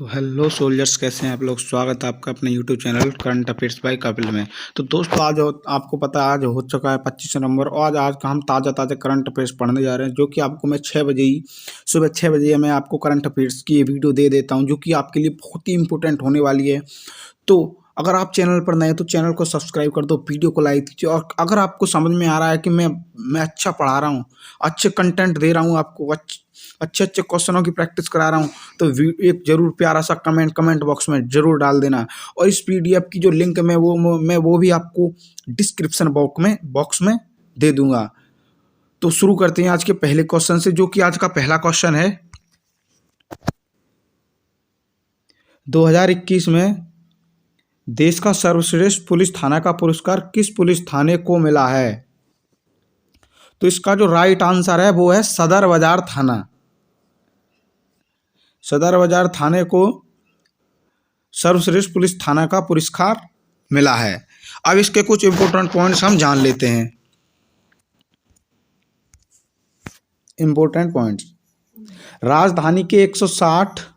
तो hello soldiers, कैसे हैं आप लोग। स्वागत है आपका अपने YouTube channel current affairs by Kapil में। तो दोस्तों, आपको पता है आज हो चुका है 25 नवंबर और आज का हम ताज़ा करंट अफेयर्स पढ़ने जा रहे हैं, जो कि आपको मैं 6 बजे ही सुबह 6 बजे मैं आपको करंट अफेयर्स की ये वीडियो दे देता हूं, जो कि आपके लिए बहुत ही इंपॉर्टेंट होने वाली है। तो अगर आप चैनल पर नए हैं तो चैनल को सब्सक्राइब कर दो, वीडियो को लाइक कीजिए। और अगर आपको समझ में आ रहा है कि मैं अच्छा पढ़ा रहा हूँ, अच्छे कंटेंट दे रहा हूँ, आपको अच्छे अच्छे क्वेश्चनों की प्रैक्टिस करा रहा हूँ, तो एक जरूर प्यारा सा कमेंट बॉक्स में जरूर डाल देना। और इस पीडीएफ की जो लिंक मैं वो भी आपको डिस्क्रिप्शन बॉक्स में दे दूंगा। तो शुरू करते हैं आज के पहले क्वेश्चन से, जो कि आज का पहला क्वेश्चन है। 2021 में देश का सर्वश्रेष्ठ पुलिस थाना का पुरस्कार किस पुलिस थाने को मिला है? तो इसका जो राइट आंसर है वो है सदर बाजार थाना। सदर बाजार थाने को सर्वश्रेष्ठ पुलिस थाना का पुरस्कार मिला है। अब इसके कुछ इंपॉर्टेंट पॉइंट्स हम जान लेते हैं। इंपॉर्टेंट पॉइंट्स: राजधानी के 160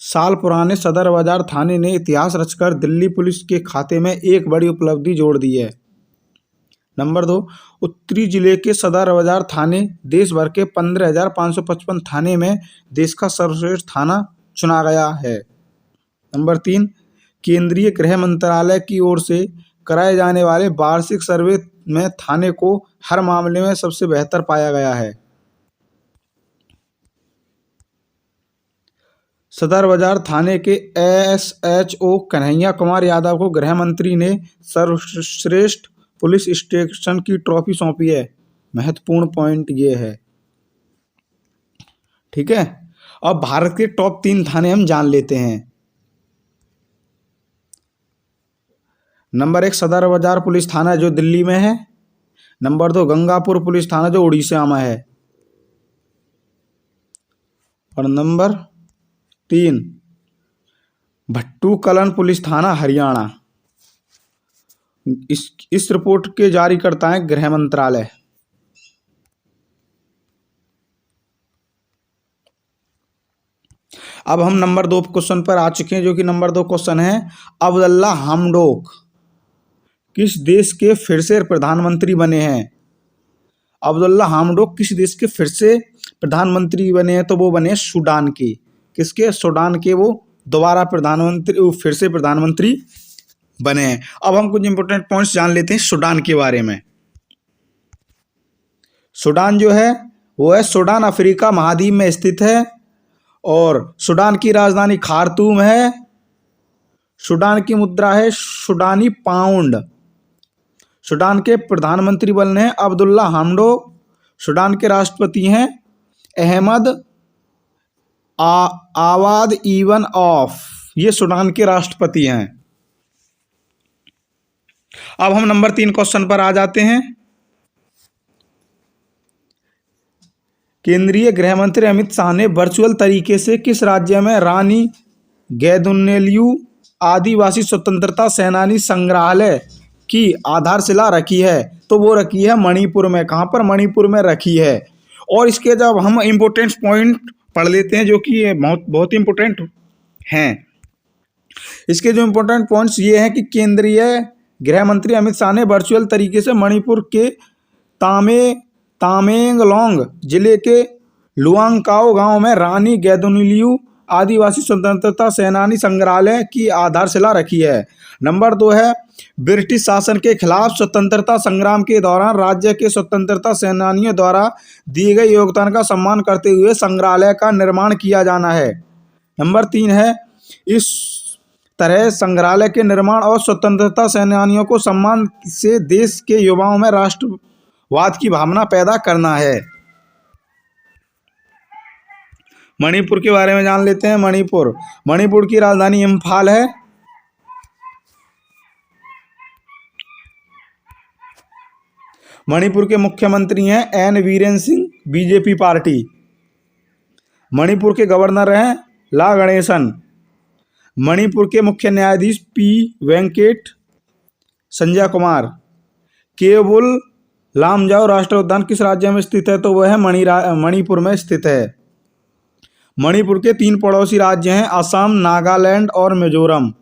साल पुराने सदर बाजार थाने ने इतिहास रचकर दिल्ली पुलिस के खाते में एक बड़ी उपलब्धि जोड़ दी है। नंबर 2, उत्तरी जिले के सदर बाजार थाने देश भर के 15,555 थाने में देश का सर्वश्रेष्ठ थाना चुना गया है। नंबर 3, केंद्रीय गृह मंत्रालय की ओर से कराए जाने वाले वार्षिक सर्वे में थाने को हर मामले में सबसे बेहतर पाया गया है। सदर बाजार थाने के एसएचओ कन्हैया कुमार यादव को गृह मंत्री ने सर्वश्रेष्ठ पुलिस स्टेशन की ट्रॉफी सौंपी है। महत्वपूर्ण पॉइंट ये है, ठीक है। अब भारत के टॉप 3 थाने हम जान लेते हैं। नंबर 1 सदर बाजार पुलिस थाना जो दिल्ली में है। नंबर 2 गंगापुर पुलिस थाना जो उड़ीसा में है। और नंबर 3 भट्टूकलन पुलिस थाना हरियाणा। इस रिपोर्ट के जारी करता है गृह मंत्रालय। अब हम नंबर 2 क्वेश्चन पर आ चुके हैं, जो कि नंबर 2 क्वेश्चन है। अब्दुल्ला हमडोक किस देश के फिर से प्रधानमंत्री बने हैं? अब्दुल्ला हमडोक किस देश के फिर से प्रधानमंत्री बने हैं? तो वो बने सूडान के। किसके? सूडान के वो दोबारा फिर से प्रधानमंत्री बने हैं। अब हम कुछ इंपॉर्टेंट पॉइंट्स जान लेते हैं सूडान के बारे में। सूडान जो है वो है सूडान अफ्रीका महाद्वीप में स्थित है और सूडान की राजधानी खार्तूम है। सूडान की मुद्रा है सूडानी पाउंड। सूडान के प्रधानमंत्री बने हैं अब्दुल्ला हमडोक। सूडान के राष्ट्रपति हैं अहमद आवाद इबन औफ। ये सूडान के राष्ट्रपति हैं। अब हम नंबर 3 क्वेश्चन पर आ जाते हैं। केंद्रीय गृह मंत्री अमित शाह ने वर्चुअल तरीके से किस राज्य में रानी गैदुनलियू आदिवासी स्वतंत्रता सेनानी संग्रहालय की आधारशिला रखी है? तो वो रखी है मणिपुर में। कहाँ पर? मणिपुर में रखी है। और इसके जब हम इम्पोर्टेंट पॉइंट पढ़ लेते हैं, जो कि बहुत इंपॉर्टेंट हैं। इसके जो इम्पोर्टेंट पॉइंट्स ये हैं कि केंद्रीय गृह मंत्री अमित शाह ने वर्चुअल तरीके से मणिपुर के तामेंगलोंग जिले के लुआंगकाओ गांव में रानी गैदुनलियू आदिवासी स्वतंत्रता सेनानी संग्रहालय की आधारशिला रखी है। नंबर 2 है ब्रिटिश शासन के खिलाफ स्वतंत्रता संग्राम के दौरान राज्य के स्वतंत्रता सेनानियों द्वारा दिए गए योगदान का सम्मान करते हुए संग्रहालय का निर्माण किया जाना है। नंबर 3 है इस तरह संग्रहालय के निर्माण और स्वतंत्रता सेनानियों को सम्मान से देश के युवाओं में राष्ट्रवाद की भावना पैदा करना है। मणिपुर के बारे में जान लेते हैं। मणिपुर की राजधानी इम्फाल है। मणिपुर के मुख्यमंत्री हैं N Biren Singh, BJP party. Manipur के गवर्नर हैं ला गणेशन। मणिपुर के मुख्य न्यायाधीश पी वेंकट संजय कुमार। केवुल लामजाओ राष्ट्रीय उद्यान किस राज्य में स्थित है? तो वह है मणिपुर में स्थित है। मणिपुर के 3 पड़ोसी राज्य हैं असम, नागालैंड और मिजोरम।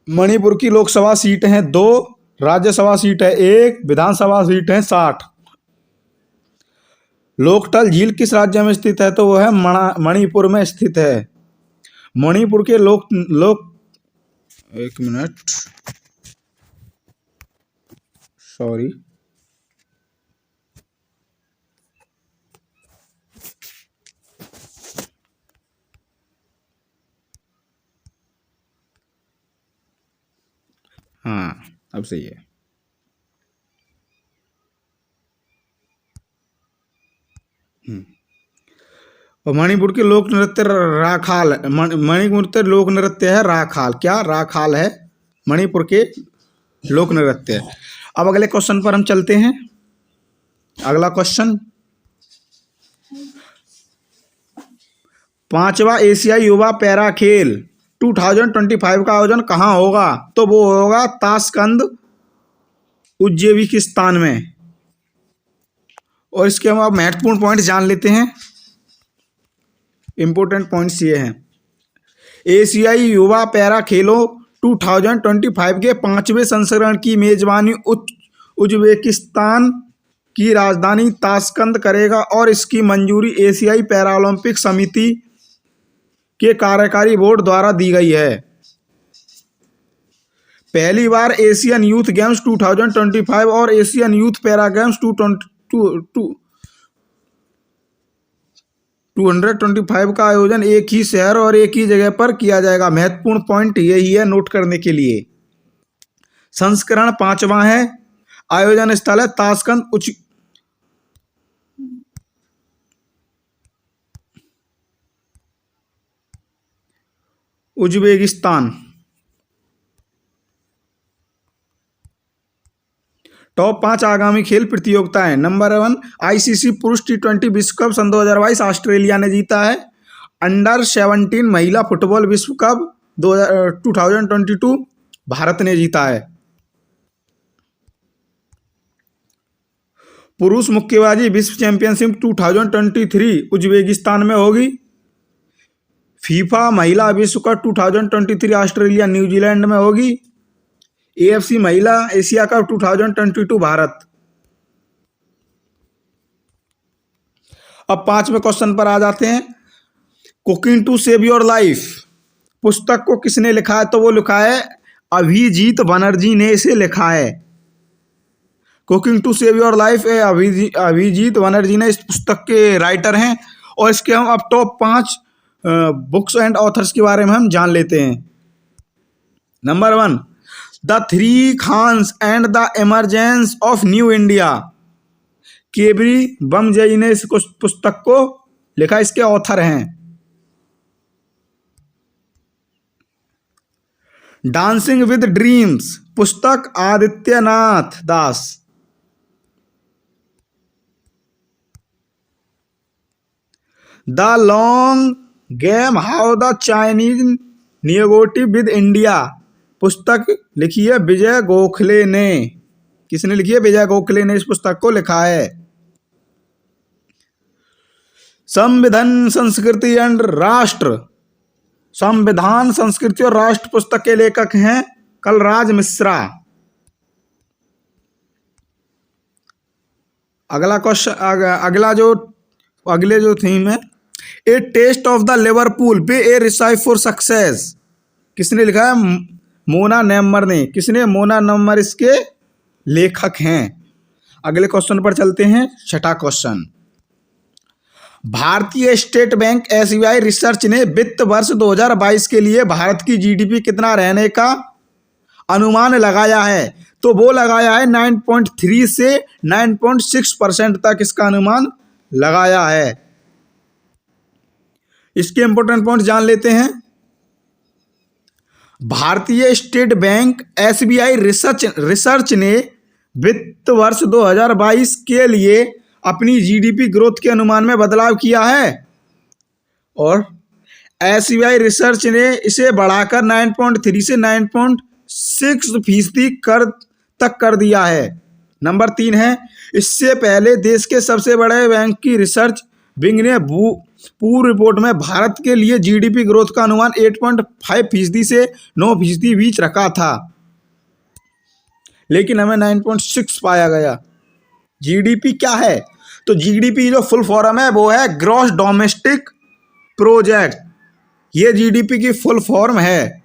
मणिपुर की लोकसभा सीट हैं 2, राज्यसभा सीट है 1, विधानसभा सीट है 60। लोकटल झील किस राज्य में स्थित है? तो वो है मणिपुर में स्थित है। मणिपुर के एक मिनट, सॉरी, हाँ अब सही है। और मणिपुर के लोक नृत्य राखाल, मणिपुर के लोक नृत्य है राखाल। क्या राखाल है मणिपुर के लोक नृत्य। अब अगले क्वेश्चन पर हम चलते हैं। अगला क्वेश्चन, 5वां एशियाई युवा पैरा खेल 2025 का आयोजन कहाँ होगा? तो वो होगा ताशकंद, उज्बेकिस्तान में। और इसके हम अब महत्वपूर्ण पॉइंट जान लेते हैं। इंपॉर्टेंट पॉइंट्स ये हैं। एशियाई युवा पैरा खेलों 2025 के 5वें संस्करण की मेजबानी उज्बेकिस्तान की राजधानी ताशकंद करेगा और इसकी मंजूरी एशियाई पैरालंपिक समिति के कार्यकारी बोर्ड द्वारा दी गई है। पहली बार एशियन यूथ गेम्स 2025 और एशियन यूथ पैरा गेम्स 225 का आयोजन एक ही शहर और एक ही जगह पर किया जाएगा। महत्वपूर्ण पॉइंट यही है नोट करने के लिए। संस्करण 5वां है। आयोजन स्थल है ताशकंद, उज्बेकिस्तान। टॉप 5 आगामी खेल प्रतियोगिताएं। नंबर 1, आईसीसी पुरुष T20 विश्व कप सन 2022 ऑस्ट्रेलिया ने जीता है। अंडर 17 महिला फुटबॉल विश्व कप 2022 भारत ने जीता है। पुरुष मुक्केबाजी विश्व चैंपियनशिप 2023 उज्बेकिस्तान में होगी। फीफा महिला विश्व कप 2023 ऑस्ट्रेलिया न्यूजीलैंड में होगी। AFC महिला एशिया कप 2022 भारत। अब 5वें क्वेश्चन पर आ जाते हैं। Cooking to save your life पुस्तक को किसने लिखा है? तो वो लिखा है अभिजीत बनर्जी ने इसे लिखा है। Cooking to save your life Abhijit Banerjee ने इस पुस्तक के राइटर हैं। और इसके हम अब टॉप 5 बुक्स एंड ऑथर्स के बारे में हम जान लेते हैं। Number 1, the 3 Khans and the emergence of new India. Kaveree Bamzai ने इस पुस्तक को लिखा, इसके ऑथर हैं। डांसिंग विद ड्रीम्स पुस्तक Adityanath Das. The long game how the Chinese negotiate with India पुस्तक लिखी है विजय गोखले ने। किसने लिखी है? विजय गोखले ने इस पुस्तक को लिखा है। संविधान संस्कृति एंड राष्ट्र, संविधान संस्कृति और राष्ट्र पुस्तक के लेखक हैं कलराज मिश्रा। अगला क्वेश्चन, अगले जो थीम है, a taste of the Liverpool Bay a recipe for success. किसने लिखा है? मोना नैम्मर ने। किसने? मोना नैम्मर इसके लेखक हैं। अगले क्वेश्चन पर चलते हैं। 6ठा क्वेश्चन, भारतीय स्टेट बैंक SBI रिसर्च ने वित्त वर्ष 2022 के लिए भारत की GDP कितना रहने का अनुमान लगाया है? तो वो लगाया है 9.3 से 9.6% तक इसका अनुमान लगाया है। इसके इंपॉर्टेंट पॉइंट जान लेते हैं। भारतीय स्टेट बैंक SBI रिसर्च ने वित्त वर्ष 2022 के लिए अपनी GDP ग्रोथ के अनुमान में बदलाव किया है और SBI रिसर्च ने इसे बढ़ाकर 9.3 से 9.6% कर दिया है। नंबर 3 है, इससे पहले देश के सबसे बड़े बैंक की रिसर्च विंग ने पूर्व रिपोर्ट में भारत के लिए जीडीपी ग्रोथ का अनुमान 8.5% से 9% बीच रखा था, लेकिन हमें 9.6 पाया गया। जीडीपी क्या है? तो जीडीपी जो फुल फॉर्म है वो है ग्रॉस डोमेस्टिक प्रोजेक्ट, ये जीडीपी की फुल फॉर्म है।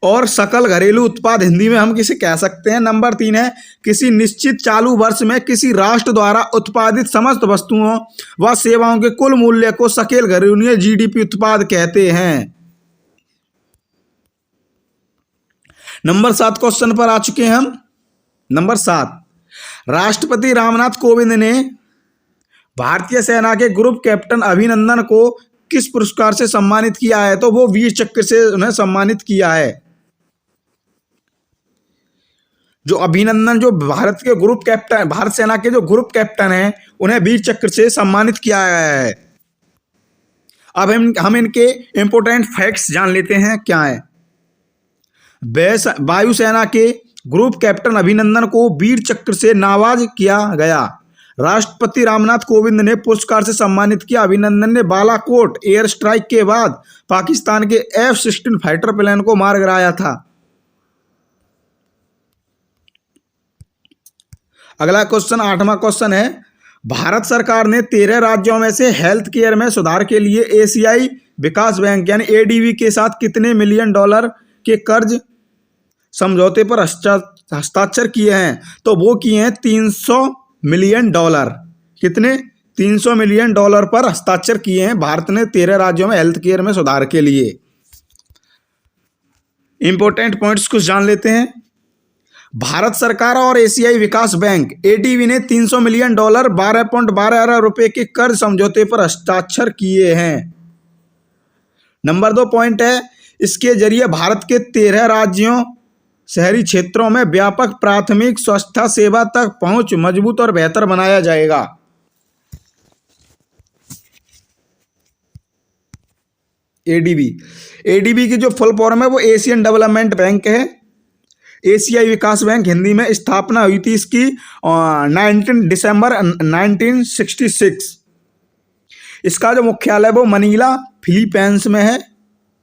और सकल घरेलू उत्पाद हिंदी में हम किसे कह सकते हैं? नंबर 3 है किसी निश्चित चालू वर्ष में किसी राष्ट्र द्वारा उत्पादित समस्त वस्तुओं व सेवाओं के कुल मूल्य को सकल घरेलू जीडीपी उत्पाद कहते हैं। नंबर 7 क्वेश्चन पर आ चुके हैं हम। नंबर 7, राष्ट्रपति रामनाथ कोविंद ने भारतीय सेना के ग्रुप कैप्टन अभिनंदन को किस पुरस्कार से सम्मानित किया है? तो वो वीर चक्र से उन्हें सम्मानित किया है। जो अभिनंदन जो भारत के ग्रुप कैप्टन, भारत सेना के जो ग्रुप कैप्टन हैं, उन्हें वीर चक्र से सम्मानित किया गया है। अब हम इनके इंपोर्टेंट फैक्ट्स जान लेते हैं क्या है। वायुसेना के ग्रुप कैप्टन अभिनंदन को वीर चक्र से नवाज किया गया। राष्ट्रपति रामनाथ कोविंद ने पुरस्कार से सम्मानित किया। अभिनंदन ने बालाकोट एयर स्ट्राइक के बाद पाकिस्तान के F-16 फाइटर प्लेन को मार गिराया था। अगला क्वेश्चन 8वां क्वेश्चन है, भारत सरकार ने 13 राज्यों में से हेल्थ केयर में सुधार के लिए एशियाई विकास बैंक यानी एडीबी के साथ कितने मिलियन डॉलर के कर्ज समझौते पर हस्ताक्षर किए हैं? तो वो किए हैं 300 मिलियन डॉलर। कितने? 300 मिलियन डॉलर पर हस्ताक्षर किए हैं भारत ने 13 राज्यों में हेल्थ केयर में सुधार के लिए। इंपॉर्टेंट पॉइंट्स कुछ जान लेते हैं। भारत सरकार और एशियाई विकास बैंक एडीबी ने 300 मिलियन डॉलर 12.12 अरब रुपए के कर्ज समझौते पर हस्ताक्षर किए हैं। नंबर 2 पॉइंट है, इसके जरिए भारत के 13 राज्यों शहरी क्षेत्रों में व्यापक प्राथमिक स्वास्थ्य सेवा तक पहुंच मजबूत और बेहतर बनाया जाएगा। एडीबी की जो फुल फॉर्म है वो एशियन डेवलपमेंट बैंक है। एशियाई विकास बैंक हिंदी में स्थापना हुई थी इसकी 19 दिसंबर 1966। इसका जो मुख्यालय वो मनीला फिलीपींस में है,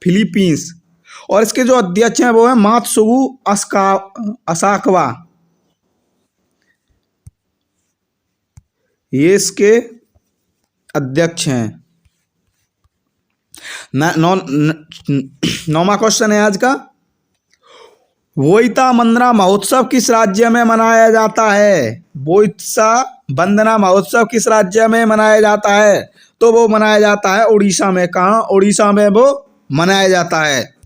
फिलीपींस। और इसके जो अध्यक्ष हैं वो है मात्सुगु असाकावा, ये इसके अध्यक्ष हैं। 9वां क्वेश्चन है आज का, वोईता वंदना महोत्सव किस राज्य में मनाया जाता है? वोईता वंदना महोत्सव किस राज्य में मनाया जाता है? तो वो मनाया जाता है उड़ीसा में। कहाँ? उड़ीसा में वो मनाया जाता है।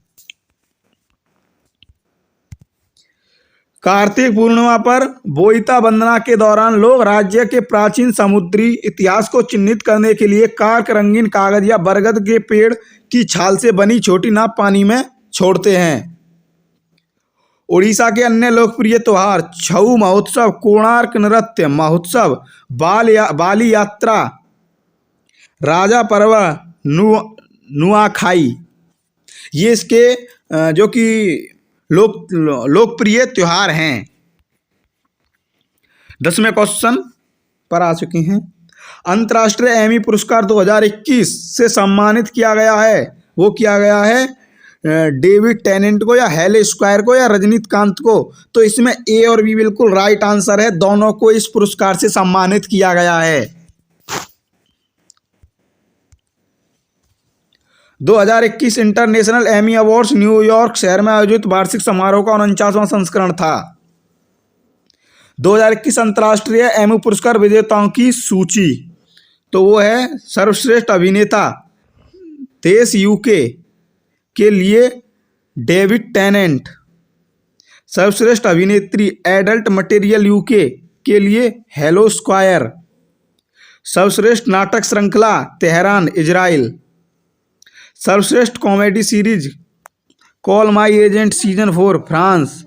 कार्तिक पूर्णिमा पर बोईता वंदना के दौरान लोग राज्य के प्राचीन समुद्री इतिहास को चिन्हित करने के लिए कार्क रंगीन कागज या बरगद के पेड़ की छाल से बनी छोटी नाव पानी में छोड़ते हैं। उड़ीसा के अन्य लोकप्रिय त्योहार छऊ महोत्सव, कोणार्क नृत्य महोत्सव, बाली यात्रा, राजा पर्व, नुआखाई, ये इसके जो कि लोकप्रिय त्योहार हैं। 10वें क्वेश्चन पर आ चुके हैं। अंतर्राष्ट्रीय एमी पुरस्कार 2021 से सम्मानित किया गया है, वो किया गया है डेविड टेनेंट को या हेले स्क्वायर को या रजनीकांत को। तो इसमें ए और बी बिल्कुल राइट आंसर है, दोनों को इस पुरस्कार से सम्मानित किया गया है। 2021 इंटरनेशनल एमी अवार्ड्स न्यूयॉर्क शहर में आयोजित वार्षिक समारोह का 49वां संस्करण था। 2021 अंतर्राष्ट्रीय एमी पुरस्कार विजेताओं की सूची, तो वो है सर्वश्रेष्ठ अभिनेता देश यूके के लिए डेविड टेनेंट, सर्वश्रेष्ठ अभिनेत्री एडल्ट मटेरियल यूके के लिए हेलो स्क्वायर, सर्वश्रेष्ठ नाटक श्रृंखला तेहरान इजराइल, सर्वश्रेष्ठ comedy series call my agent season 4 France,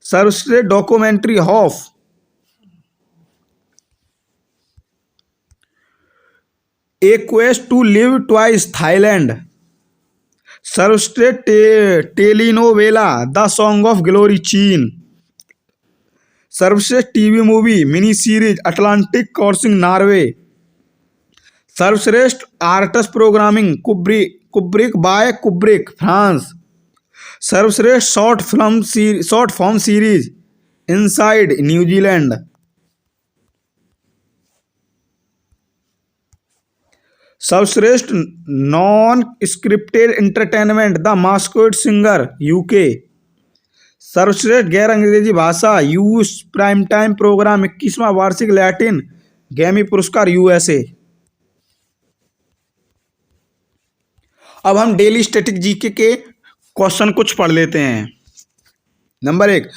सर्वश्रेष्ठ documentary hope a quest to live twice Thailand, सर्वश्रेष्ठ telenovela the song of glory चीन, सर्वश्रेष्ठ TV movie mini series Atlantic crossing Norway, सर्वश्रेष्ठ arts programming Kubrick by Kubrick France. सर्वश्रेष्ठ short form series inside New Zealand. सर्वश्रेष्ठ non scripted entertainment the masked singer UK. सर्वश्रेष्ठ गैर अंग्रेजी भाषा यूएस प्राइम टाइम प्रोग्राम 21वां वार्षिक लैटिन ग्रैमी पुरस्कार यूएसए। अब हम डेली स्टैटिक जीके के क्वेश्चन कुछ पढ़ लेते हैं। नंबर 1,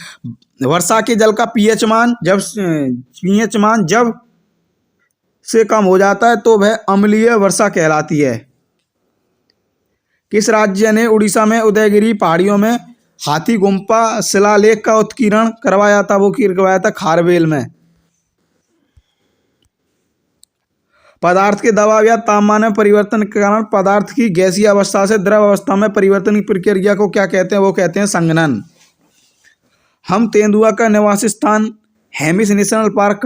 वर्षा के जल का पीएच मान जब से कम हो जाता है तो वह अम्लीय वर्षा कहलाती है। किस राज्य ने उड़ीसा में उदयगिरी पहाड़ियों में हाथी गुम्फा शिलालेख का उत्कीर्णन करवाया था? वो करवाया था खारवेल में। पदार्थ के दबाव या तापमान में परिवर्तन के कारण पदार्थ की गैसीय अवस्था से द्रव अवस्था में परिवर्तन की प्रक्रिया को क्या कहते हैं? वो कहते हैं संघनन। हम तेंदुआ का निवास स्थान हेमिस नेशनल पार्क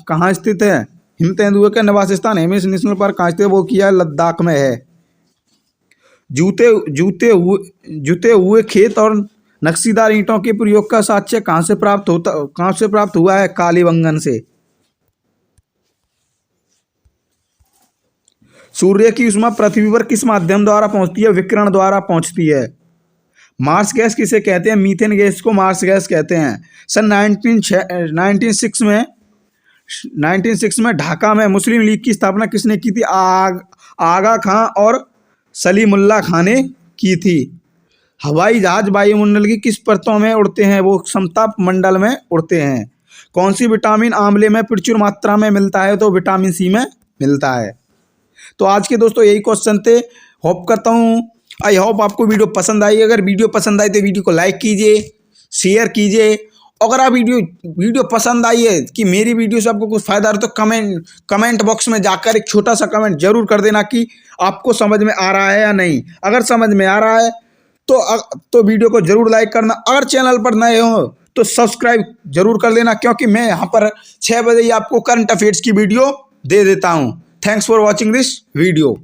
कहाँ स्थित है? हिम तेंदुए का निवास स्थान हेमिस नेशनल पार्क कहाँ स्थित है? वो किया लद्दाख में है। जूते हुए खेत और नक्शीदार ईंटों के प्रयोग का साक्ष्य कहाँ से प्राप्त हुआ है? कालीबंगन से। सूर्य की ऊष्मा पृथ्वी पर किस माध्यम द्वारा पहुंचती है? विकिरण द्वारा पहुंचती है। मार्स गैस किसे कहते हैं? मीथेन गैस को मार्स गैस कहते हैं। सन 1906 में ढाका में मुस्लिम लीग की स्थापना किसने की थी? आगा खां और सलीमुल्लाह खां ने की थी। हवाई जहाज वायुमंडल की किस परतों में उड़ते हैं? वो समताप मंडल में उड़ते हैं। कौन सी विटामिन आंवले में प्रचुर मात्रा में मिलता है? तो विटामिन सी में मिलता है। तो आज के दोस्तों यही क्वेश्चन थे। होप करता हूँ आई होप आपको वीडियो पसंद आई। अगर वीडियो पसंद आई तो वीडियो को लाइक कीजिए, शेयर कीजिए। अगर आप वीडियो पसंद आई है कि मेरी वीडियो से आपको कुछ फायदा हो तो कमेंट बॉक्स में जाकर एक छोटा सा कमेंट जरूर कर देना कि आपको समझ में आ रहा है या नहीं। अगर समझ में आ रहा है तो वीडियो को जरूर लाइक करना। अगर चैनल पर नए हो तो सब्सक्राइब जरूर कर लेना, क्योंकि मैं यहाँ पर 6 बजे ही आपको करंट अफेयर्स की वीडियो दे देता हूँ। Thanks for watching this video.